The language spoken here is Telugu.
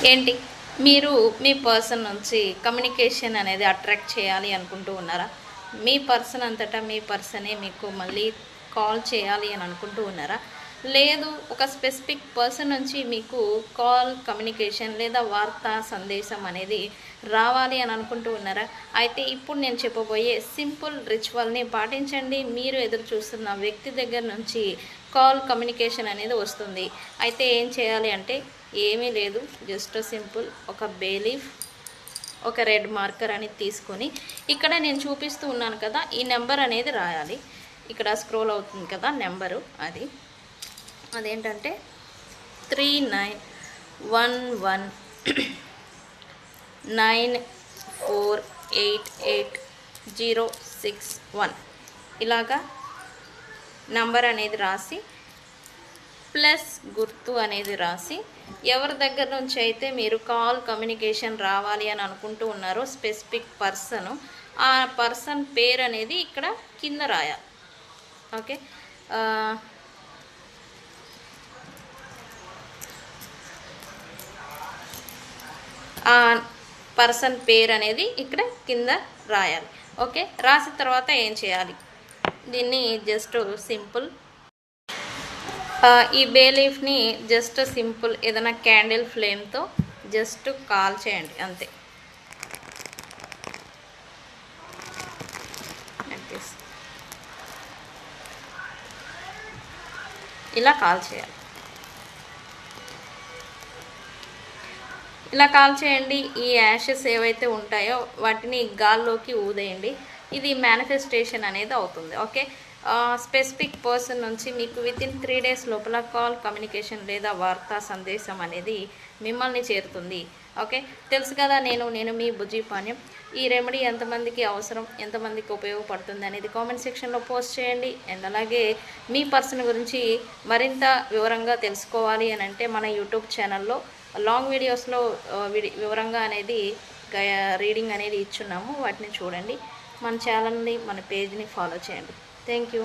ఏంటి మీరు మీ పర్సన్ నుంచి కమ్యూనికేషన్ అనేది అట్రాక్ట్ చేయాలి అనుకుంటూ ఉన్నారా? మీ పర్సన్ అంతటా మీ పర్సనే మీకు మళ్ళీ కాల్ చేయాలి అని అనుకుంటూ ఉన్నారా? లేదు, ఒక స్పెసిఫిక్ పర్సన్ నుంచి మీకు కాల్, కమ్యూనికేషన్ లేదా వార్తా సందేశం అనేది రావాలి అని అనుకుంటూ ఉన్నారా? అయితే ఇప్పుడు నేను చెప్పబోయే సింపుల్ రిచువల్ని పాటించండి. మీరు ఎదురు చూస్తున్న వ్యక్తి దగ్గర నుంచి కాల్, కమ్యూనికేషన్ అనేది వస్తుంది. అయితే ఏం చేయాలి అంటే ఏమీ లేదు, జస్ట్ సింపుల్ ఒక బే లీఫ్, ఒక రెడ్ మార్కర్ అనేది తీసుకొని ఇక్కడ నేను చూపిస్తూ ఉన్నాను కదా, ఈ నెంబర్ అనేది రాయాలి. ఇక్కడ స్క్రోల్ అవుతుంది కదా నెంబరు, అదేంటంటే 391194888061 ఇలాగా నంబర్ అనేది రాసి ప్లస్ గుర్తు అనేది రాసి ఎవరి దగ్గర నుంచి అయితే మీరు కాల్, కమ్యూనికేషన్ రావాలి అని అనుకుంటూ ఉన్నారో స్పెసిఫిక్ పర్సన్, ఆ పర్సన్ పేరు అనేది ఇక్కడ కింద రాయాలి. ఓకే, ఆ పర్సన్ పేరు అనేది ఇక్కడ కింద రాయాలి. ఓకే, రాసిన తర్వాత ఏం చేయాలి, దీన్ని జస్ట్ సింపుల్ ఈ బే లీఫ్ని జస్ట్ సింపుల్ ఏదైనా క్యాండిల్ ఫ్లేమ్తో జస్ట్ కాల్ చేయండి, అంతే. ఇలా కాల్ చేయాలి. ఇలా కాల్ చేయండి. ఈ యాషెస్ ఏవైతే ఉంటాయో వాటిని గాల్లోకి ఊదేయండి. ఇది మేనిఫెస్టేషన్ అనేది అవుతుంది. ఓకే, స్పెసిఫిక్ పర్సన్ నుంచి మీకు వితిన్ 3 days లోపల కాల్, కమ్యూనికేషన్ లేదా వార్తా సందేశం అనేది మిమ్మల్ని చేరుతుంది. ఓకే, తెలుసు కదా, నేను మీ బుజ్జి పాణ్యం. ఈ రెమెడీ ఎంతమందికి అవసరం, ఎంతమందికి ఉపయోగపడుతుంది అనేది కామెంట్ సెక్షన్లో పోస్ట్ చేయండి. అండ్ అలాగే మీ పర్సన్ గురించి మరింత వివరంగా తెలుసుకోవాలి అని అంటే మన యూట్యూబ్ ఛానల్లో లాంగ్ వీడియోస్లో వివరంగా అనేది రీడింగ్ అనేది ఇచ్చున్నాము, వాటిని చూడండి. మన ఛానల్ని, మన పేజ్ని ఫాలో చేయండి. Thank you.